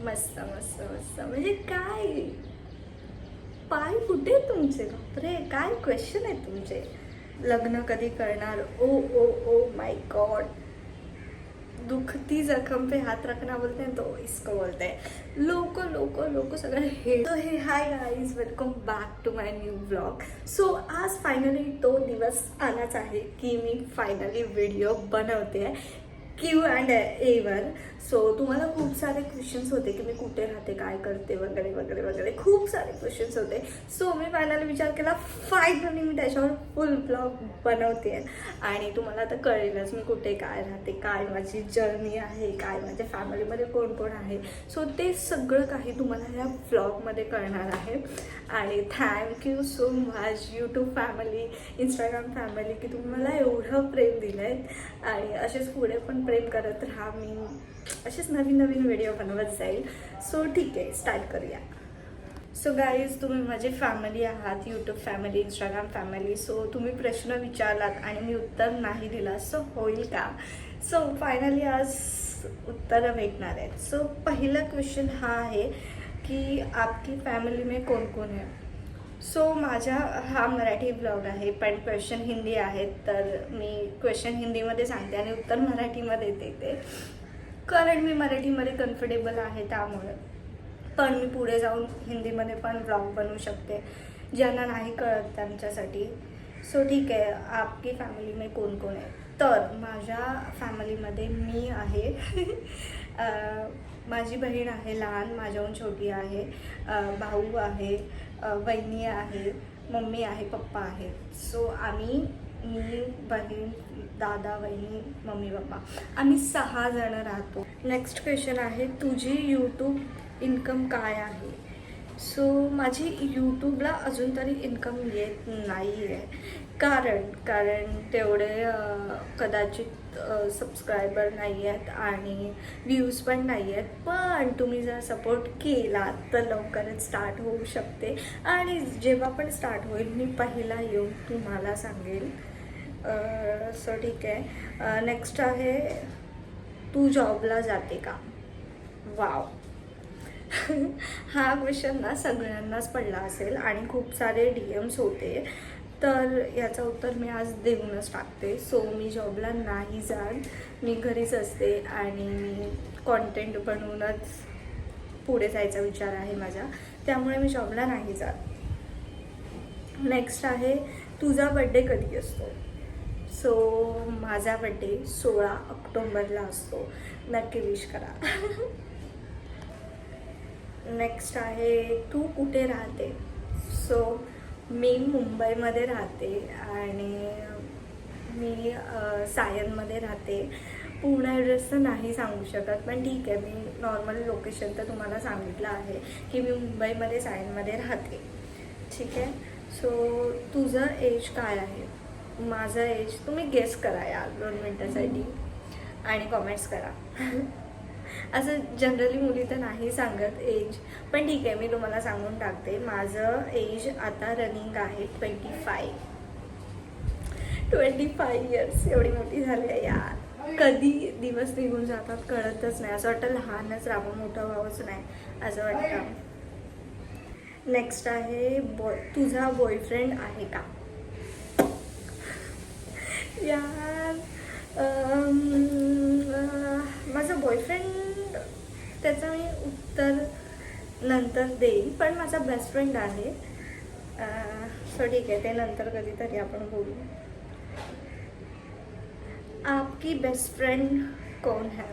मस्त मस्त मस्त. म्हणजे काय पाय कुठे आहेत तुमचे? बापरे, काय क्वेश्चन आहे तुमचे. लग्न कधी करणार? ओ ओ ओ माय गॉड. दुखती जखम पे हात रखना बोलते हैं तो इसको बोलते हैं. लोक लोक लोक सगळं हे. तो हे hi guys, welcome back to my new blog. So आज फायनली तो दिवस आलाच आहे की मी फायनली व्हिडिओ बनवते आहे Q&A. सो तुम्हाला खूप सारे क्वेश्चन्स होते की मी कुठे राहते, काय करते वगैरे वगैरे वगैरे, खूप सारे क्वेश्चन्स होते. सो मी फायनली विचार केला फायनली मी त्याच्यावर फुल ब्लॉग बनवते आहे. आणि तुम्हाला आता कळेलच मी कुठे काय राहते, काय माझी जर्नी आहे, काय माझ्या फॅमिलीमध्ये कोण कोण आहे. सो ते सगळं काही तुम्हाला या ब्लॉगमध्ये कळणार आहे. आणि thank you so much YouTube family, Instagram family की तुम्ही मला एवढं प्रेम दिलं आहे. आणि असेच पुढे पण प्रेम करत राहा. मी असेच नवीन नवीन व्हिडिओ बनवत जाईल. सो ठीक आहे, स्टार्ट करूया. सो गाईज, तुम्ही माझी फॅमिली आहात, YouTube family, Instagram family. So तुम्ही प्रश्न विचारलात आणि मी उत्तर नाही दिला, सो होईल का? सो फायनली आज उत्तरं भेटणार आहेत. सो पहिला क्वेश्चन हा आहे की आपकी फॅमिली में कोण कोण है. सो माझा हा मराठी ब्लॉग आहे पण क्वेश्चन हिंदी आहेत, तर मी क्वेश्चन हिंदीमध्ये सांगते आणि उत्तर मराठीमध्ये देते, कारण मी मराठीमध्ये कम्फर्टेबल आहे त्यामुळे. पण मी पुढे जाऊन हिंदीमध्ये पण ब्लॉग बनवू शकते ज्यांना नाही कळत त्यांच्यासाठी. सो ठीक आहे, आपकी फॅमिली में कोण कोण आहे. तर माझ्या फॅमिलीमध्ये मी आहे माझी बहीण आहे लहान, माझ्याहून छोटी आहे, भाऊ आहे, वहिनी आहे, मम्मी आहे, पप्पा आहे. सो आम्ही, मी, बहीण, दादा, वहिनी, मम्मी, पप्पा, आम्ही 6 जण राहतो. नेक्स्ट क्वेश्चन आहे, तुझी यूट्यूब इन्कम काय आहे. सो माझी यूट्यूबला अजून तरी इन्कम येत नाही आहे, कारण तेवढे कदाचित सबस्क्रायबर नाही आहेत आणि व्ह्यूज पण नाही आहेत. पण तुम्ही जर सपोर्ट केला तर लवकरच स्टार्ट होऊ शकते. आणि जेव्हा पण स्टार्ट होईल मी पहिला येऊन तुम्हाला सांगेल. सो ठीक आहे. नेक्स्ट आहे, तू जॉबला जाते का. वाव हा क्वेश्चन ना सगळ्यांनाच पडला असेल आणि खूप सारे DMs होते, तर याचं उत्तर मी आज देऊनच टाकते. सो मी जॉबला नाही जात, मी घरीच असते आणि मी कॉन्टेंट बनवूनच पुढे जायचा विचार आहे माझा, त्यामुळे मी जॉबला नाही जात. नेक्स्ट आहे, तुझा बड्डे कधी असतो. सो माझा बड्डे 16 ऑक्टोबरला असतो, नक्की विश करा. नेक्स्ट आहे, तू कुठे राहते. सो मी मुंबईमध्ये राहते आणि मी सायनमध्ये राहते. पूर्ण ॲड्रेस तर नाही सांगू शकत, पण ठीक आहे, मी नॉर्मल लोकेशन तर तुम्हाला सांगितलं आहे की मी मुंबईमध्ये सायनमध्ये राहते. ठीक आहे. सो तुझं एज काय आहे. माझं एज तुम्ही गेस करा यार 2 मिनटासाठी आणि कॉमेंट्स करा. असं जनरली मुली तर नाही सांगत एज, पण ठीक आहे, मी तुम्हाला सांगून टाकते. माझं एज आता रनिंग आहे 25 इयर्स. एवढी मोठी झाली आहे यार. कधी दिवस निघून जातात कळतच नाही. असं वाटतं लहानच राहावं, मोठं व्हावंच नाही असं वाटतं. नेक्स्ट आहे, तुझा बॉयफ्रेंड आहे का. यार माझा बॉयफ्रेंड, त्याचं मी उत्तर नंतर देईन, पण माझा बेस्ट फ्रेंड आहे. सो ठीक आहे, ते नंतर कधीतरी आपण बोलू. आपकी बेस्ट फ्रेंड कोण है.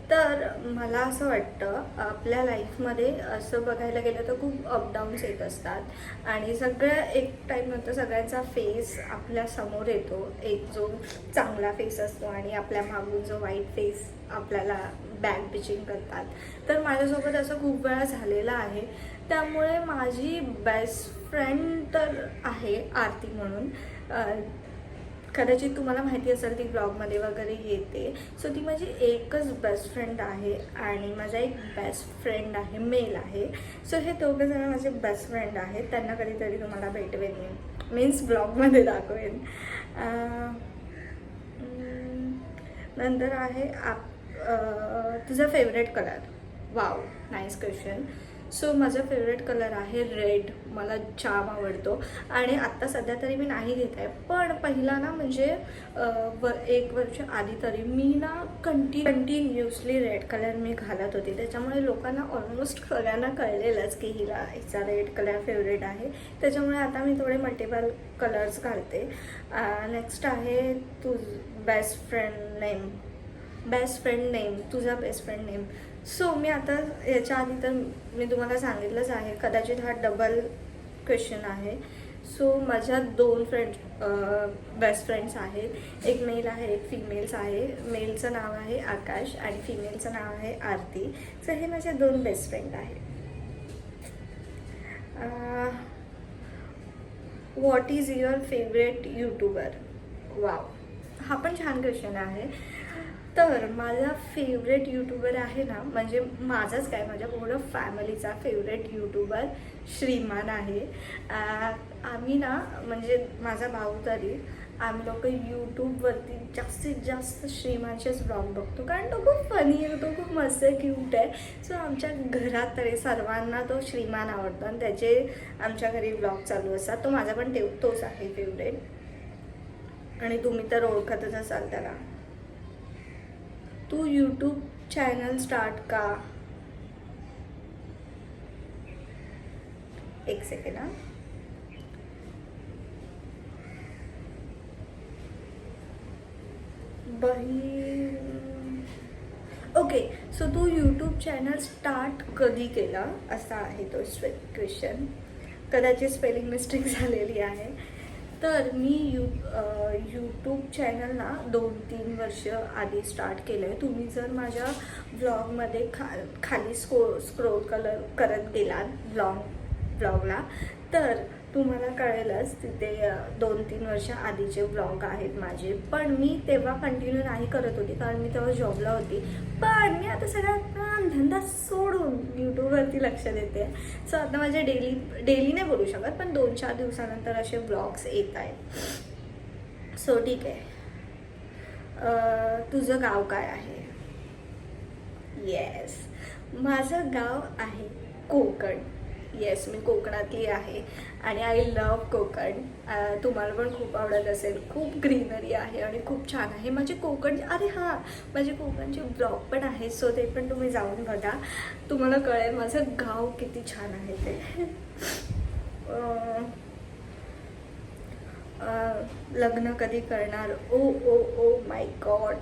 तर मला असं वाटतं आपल्या लाईफमध्ये असं बघायला गेलं तर खूप अपडाऊन्स येत असतात आणि सगळ्या एक टाईमनंतर सगळ्यांचा फेस आपल्या समोर येतो. एक जो चांगला फेस असतो आणि आपल्या मागून जो वाईट फेस आपल्याला बॅक पिचिंग करतात. तर माझ्यासोबत असं खूप वेळा झालेलं आहे. त्यामुळे माझी बेस्ट फ्रेंड तर आहे आरती म्हणून. कदाचित तुम्हाला माहिती असेल, ती ब्लॉगमध्ये वगैरे येते. सो ती माझी एकच बेस्ट फ्रेंड आहे आणि माझा एक बेस्ट फ्रेंड आहे, मेल आहे. सो हे दोघं जण माझे बेस्ट फ्रेंड आहेत. त्यांना कधीतरी तुम्हाला भेटवेन मी, मीन्स ब्लॉगमध्ये दाखवेन. नंतर आहे तुझा favourite colour. Wow, nice question. So माझा फेवरेट कलर आहे रेड. मला जाम आवडतो आणि आत्ता सध्या तरी मी नाही घेत आहे, पण पहिला ना म्हणजे 1 वर्ष आधी तरी मी ना कंटिन्युअसली रेड कलर मी घालत होते. त्याच्यामुळे लोकांना ऑलमोस्ट सगळ्यांना कळलेलंच की हिचा रेड कलर फेवरेट आहे. त्याच्यामुळे आता मी थोडे मल्टिपल कलर्स घालते. नेक्स्ट आहे बेस्ट फ्रेंड नेम, तुझा बेस्ट फ्रेंड नेम. सो मी आता याच्या आधी तर मी तुम्हाला सांगितलंच आहे, कदाचित हा डबल क्वेश्चन आहे. सो माझ्या 2 बेस्ट फ्रेंड्स आहेत. एक मेल आहे, एक फिमेल्स आहे. मेलचं नाव आहे आकाश आणि फिमेलचं नाव आहे आरती. सो हे माझे 2 बेस्ट फ्रेंड आहेत. What is your favourite YouTuber? Wow, हा पण छान क्वेश्चन आहे. तर माझा फेवरेट यूट्यूबर आहे ना, म्हणजे माझाच काय, माझ्या पूर्ण फॅमिलीचा फेवरेट यूट्यूबर श्रीमान आहे. आम्ही ना, म्हणजे माझा भाऊ तरी, आम्ही लोक यूट्यूबवरती जास्तीत जास्त श्रीमानचेच ब्लॉग बघतो, कारण तो खूप फनी आहे, तो खूप मस्त क्यूट आहे. सो आमच्या घरात तरी सर्वांना तो श्रीमान आवडतो आणि त्याचे आमच्या घरी ब्लॉग चालू असतात. तो माझा पण तोच आहे फेवरेट. आणि तुम्ही तर ओळखतच असाल त्याला. तू यूट्यूब चॅनल स्टार्ट का? एक सेकंड हा. ओके, सो तू यूट्यूब चॅनल स्टार्ट कधी केला, असा आहे तो क्वेश्चन. कदाचित स्पेलिंग मिस्टेक झालेली आहे. तर मी यूट्यूब चॅनल ना 2-3 वर्ष आधी स्टार्ट केलं आहे. तुम्ही जर माझ्या व्लॉगमध्ये खाली स्क्रोल करत गेलात व्लॉगला, तर तुम्हाला कळेलच तिथे 2-3 वर्ष आधीचे व्लॉग आहेत माझे. पण मी तेव्हा कंटिन्यू नाही करत होती, कारण मी तेव्हा जॉबला होती. पण मी आता सगळा धंदा सोडून यूट्यूबवरती लक्ष देते. सो आता माझे डेली नाही बोलू शकत, पण 2-4 दिवसानंतर असे व्लॉग्स येत आहेत. सो ठीक आहे. तुझं गाव काय आहे? येस, माझं गाव आहे कोकण. येस, मी कोकणातली आहे आणि आय लव्ह कोकण. तुम्हाला पण खूप आवडत असेल. खूप ग्रीनरी आहे आणि खूप छान आहे माझे कोकण. अरे हां, माझे कोकणचे ब्लॉग पण आहे, सो ते पण तुम्ही जाऊन बघा. तुम्हाला कळेल माझं गाव किती छान आहे ते. लग्न कधी करणार? ओ ओ ओ माय गॉड.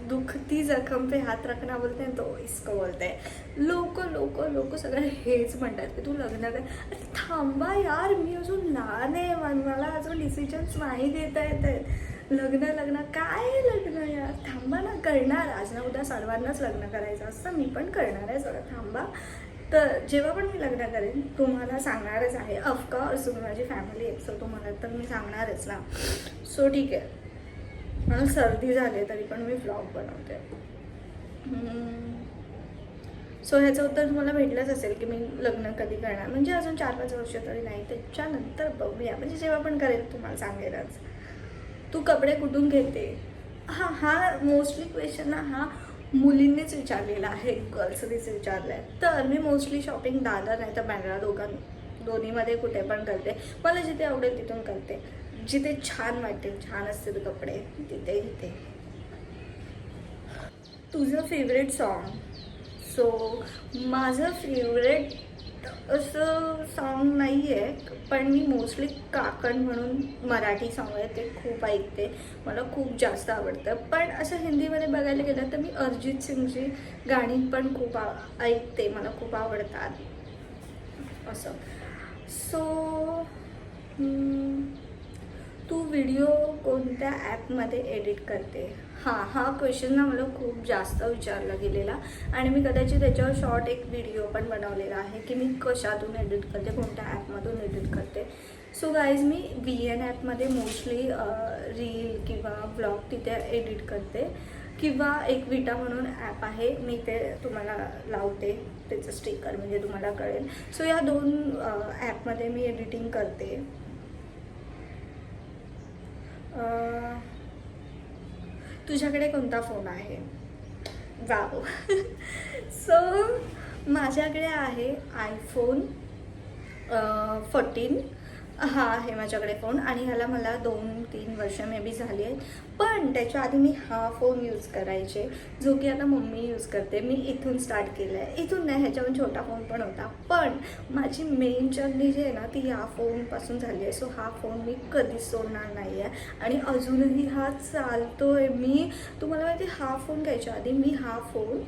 दुखती जखम पे हात रखना बोलते हैं, तो इसको बोलते हैं. लोक सगळं हेच म्हणतात की तू लग्न कर. अरे थांबा यार, मी अजून लहान आहे, मला अजून डिसिजन्स नाही घेता येत आहेत. लग्न काय लग्न यार, थांबा ना. करणार, आज ना उद्या सर्वांनाच लग्न करायचं असतं, मी पण करणार आहे सगळं. थांबा. तर जेव्हा पण मी लग्न करेन तुम्हाला सांगणारच आहे. ऑफकोर्स तुम्ही माझी फॅमिली आहे, सो तुम्हाला तर मी सांगणारच ना. सो ठीक आहे. मला सर्दी झाली तरी पण मी व्लॉग बनवते. सो ह्याचं उत्तर तुम्हाला भेटलंच असेल की मी लग्न कधी करणार. म्हणजे अजून 4-5 वर्ष तरी नाही, त्याच्यानंतर बघूया. म्हणजे जेव्हा पण करेल तुम्हाला सांगेलच. तू कपडे कुठून घेते? हा मोस्टली क्वेश्चन ना हा मुलींनीच विचारलेला आहे, गर्ल्सनीच विचारला आहे. तर मी मोस्टली शॉपिंग दादर नाही तर बँड्रा दोन्हीमध्ये कुठे पण करते. मला जिथे आवडेल तिथून करते. जिथे छान वाटते, छान असतील कपडे, तिथे घेते. तुझं फेवरेट सॉन्ग? सो माझं फेवरेट असं सॉन्ग नाही आहे, पण मी मोस्टली काकण म्हणून मराठी सॉन्ग आहे ते खूप ऐकते. मला खूप जास्त आवडतं. पण असं हिंदीमध्ये बघायला गेलं तर मी अरिजित सिंगची गाणी पण खूप ऐकते, मला खूप आवडतात असं. सो तू व्हिडिओ कोणत्या ॲपमध्ये एडिट करते? हा क्वेश्चन ना मला खूप जास्त विचारला गेलेला आणि मी कदाचित त्याच्यावर शॉर्ट एक व्हिडिओ पण बनवलेला आहे की मी कशातून एडिट करते, कोणत्या ॲपमधून एडिट करते. सो गाईज, मी VN ॲपमध्ये मोस्टली रील किंवा ब्लॉग तिथे एडिट करते. किंवा एक विटा म्हणून ॲप आहे, मी ते तुम्हाला लावते त्याचं स्टिकर, म्हणजे तुम्हाला कळेल. सो या 2 ॲपमध्ये मी एडिटिंग करते. तुझ्याकडे कोणता फोन आहे? वाव. सो माझ्याकडे आहे आयफोन 14 हा आहे माझ्याकडे फोन आणि ह्याला मला 2-3 वर्ष मे बी झाली आहेत. पण त्याच्या आधी मी हा फोन यूज करायचे जो की आता मम्मी यूज करते. मी इथून स्टार्ट केलं आहे, इथून नाही, ह्याच्याहून छोटा फोन पण होता. पण माझी मेन जर्नी जी आहे ना ती या फोनपासून झाली आहे. सो हा फोन मी कधीच सोडणार नाही आहे आणि अजूनही हा चालतो आहे. मी तुम्हाला माहिती हा फोन घ्यायच्या आधी मी हा फोन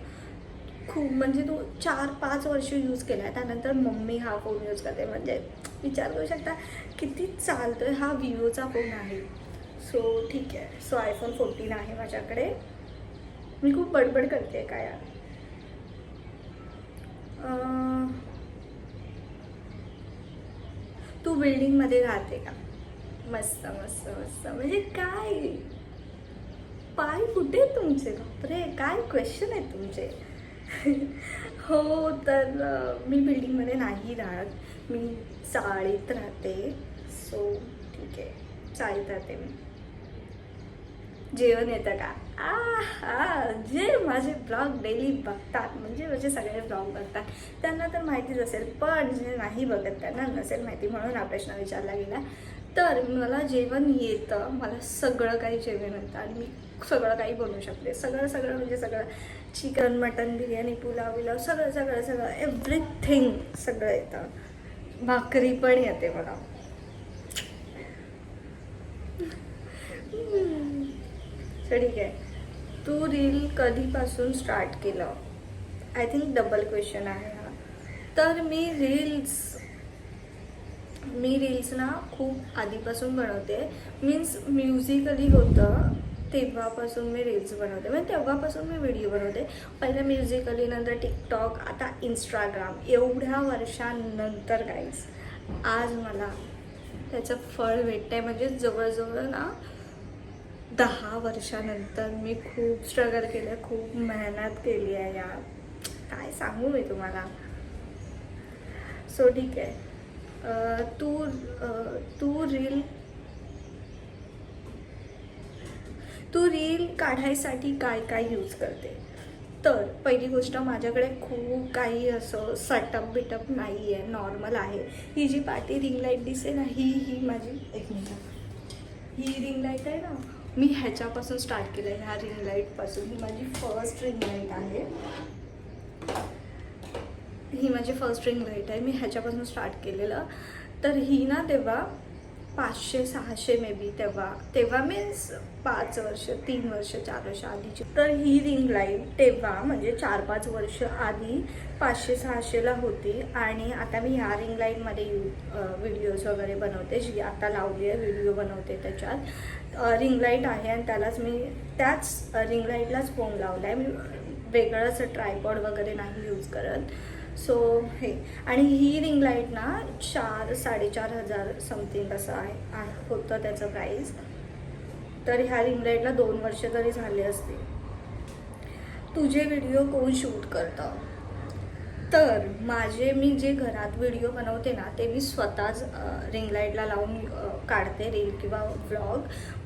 खूप म्हणजे 4-5 वर्ष यूज केला आहे. त्यानंतर मम्मी हा फोन यूज करते. म्हणजे विचार करू शकता किती चालतो आहे. हा विवोचा फोन आहे. सो ठीक आहे. सो आयफोन 14 आहे माझ्याकडे. मी खूप बडबड करते का यार. तू बिल्डिंगमध्ये राहते का? मस्त मस्त मस्त. म्हणजे काय पाय कुठे तुमचे? बापरे काय क्वेश्चन आहे तुमचे. हो तर मी बिल्डिंगमध्ये नाही राहत, मी चाळीत राहते. सो ठीक आहे, चाळीत राहते मी. जेवण येतं का? जे माझे ब्लॉग डेली बघतात म्हणजे माझे सगळे ब्लॉग बघतात त्यांना तर माहितीच असेल. पण जे नाही बघत त्यांना नसेल माहिती, म्हणून हा प्रश्न विचारला गेला. तर मला जेवण येतं, मला सगळं काही जेवण येतं आणि मी सगळं काही बनवू शकते. सगळं सगळं म्हणजे सगळं, चिकन, मटन, बिर्याणी, पुलाव बिलाव सगळं सगळं सगळं एव्हरीथिंग सगळं येतं. भाकरी पण येते मला. ठीक आहे. तू रील कधीपासून स्टार्ट केलं? आय थिंक डबल क्वेश्चन आहे हा. तर मी रील्स ना खूप आधीपासून बनवते. मीन्स म्युझिकली होतं तेव्हापासून मी रील्स बनवते. म्हणजे तेव्हापासून मी व्हिडिओ बनवते. पहिलं म्युझिकली, नंतर टिकटॉक, आता इंस्टाग्राम. एवढ्या वर्षांनंतर गाईज आज मला त्याचं फळ भेटतं आहे. म्हणजे जवळजवळ ना 10 वर्षानंतर मी खूप स्ट्रगल केलं, खूप मेहनत केली आहे यार. काय सांगू मी तुम्हाला. सो ठीक आहे. तू रील काढायसाठी काय काय यूज करते? तर पहिली गोष्ट, माझ्याकडे खूप काही असं सेटअप बिटअप नाही आहे, नॉर्मल आहे. ही जी पाठी रिंग लाईट दिसते ना, ही माझी, एक मिनिट, ही रिंग लाईट आहे ना, मी ह्याच्यापासून स्टार्ट केलं आहे. ह्या रिंग लाईटपासून. ही माझी फर्स्ट रिंग लाईट आहे. ही माझी फर्स्ट रिंग लाईट आहे. मी ह्याच्यापासून स्टार्ट केलेलं. तर ही ना तेव्हा 500-600 मे बी तेव्हा मीन्स 5 वर्ष, 3 वर्ष, 4 वर्ष आधीची. तर ही रिंग लाईट तेव्हा म्हणजे 4-5 वर्ष आधी 500-600ला होती. आणि आता मी ह्या रिंग लाईटमध्ये व्हिडिओज वगैरे बनवते. जी आता लावली आहे, व्हिडिओ बनवते त्याच्यात. रिंग लाईट आहे आणि त्याच रिंग लाईटलाच फोन लावला आहे. मी वेगळं असं ट्रायपॉड वगैरे नाही यूज करत. सो हे, आणि ही रिंग लाईट ना 4-4.5 हजार समथिंग असं आहे होतं त्याचं प्राईस. तर ह्या रिंग लाईटला 2 वर्ष तरी झाले असतील. तुझे व्हिडिओ कोण शूट करतं? तर मी जे घरात व्हिडिओ बनवते ना ते मी स्वतःच रिंग लाईटला लावून काढते रील किंवा व्लॉग.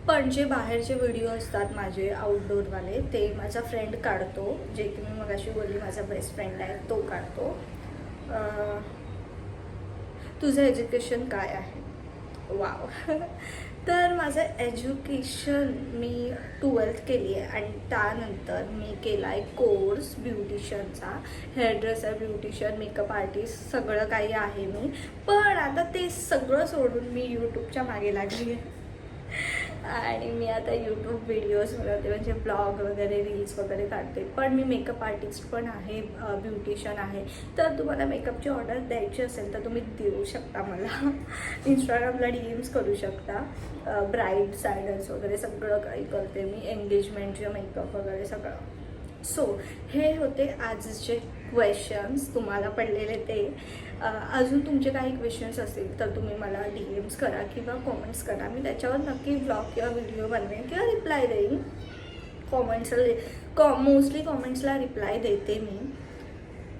पण जे बाहेरचे व्हिडिओ असतात माझे आउटडोअरवाले ते माझा फ्रेंड काढतो. जे की मी मगाशी बोलली माझा बेस्ट फ्रेंड आहे तो काढतो. तुझं एज्युकेशन काय आहे? वाव. तर माझं एज्युकेशन, मी 12th केली आहे आणि त्यानंतर मी केला आहे course ब्युटिशियनचा. Hairdresser, beautician, makeup artist सगळं काही आहे मी. पण आता ते सगळं सोडून मी यूट्यूबच्या मागे लागली आहे. आणि मी आता यूट्यूब व्हिडिओज बनवते, म्हणजे ब्लॉग वगैरे, रील्स वगैरे काढते. पण मी मेकअप आर्टिस्ट पण आहे, ब्युटिशियन आहे. तर तुम्हाला मेकअपची ऑर्डर द्यायची असेल तर तुम्ही देऊ शकता मला. इंस्टाग्रामला DMs करू शकता. ब्राईड सायडर्स वगैरे सगळं काही करते मी, एंगेजमेंटचे मेकअप वगैरे सगळं. सो हे होते आजचे क्वेश्चन्स तुम्हाला पडलेले ते. अजून तुमचे काही क्वेश्चन्स असतील तर तुम्ही मला DMs करा किंवा कॉमेंट्स करा. मी त्याच्यावर नक्की ब्लॉग किंवा व्हिडिओ बनवेन किंवा रिप्लाय देईन. मोस्टली कॉमेंट्सला रिप्लाय देते मी.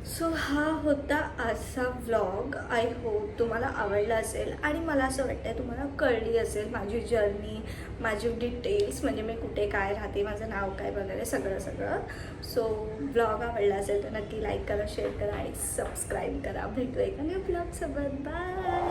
सो हा होता आजचा व्लॉग. आय होप तुम्हाला आवडला असेल आणि मला असं वाटतं तुम्हाला कळली असेल माझी जर्नी, माझी डिटेल्स, म्हणजे मी कुठे काय राहते, माझं नाव काय वगैरे सगळं. सो व्लॉग आवडला असेल तर नक्की लाईक करा, शेअर करा आणि सबस्क्राईब करा. भेटू एका न्यू व्लॉगसोबत. बाय.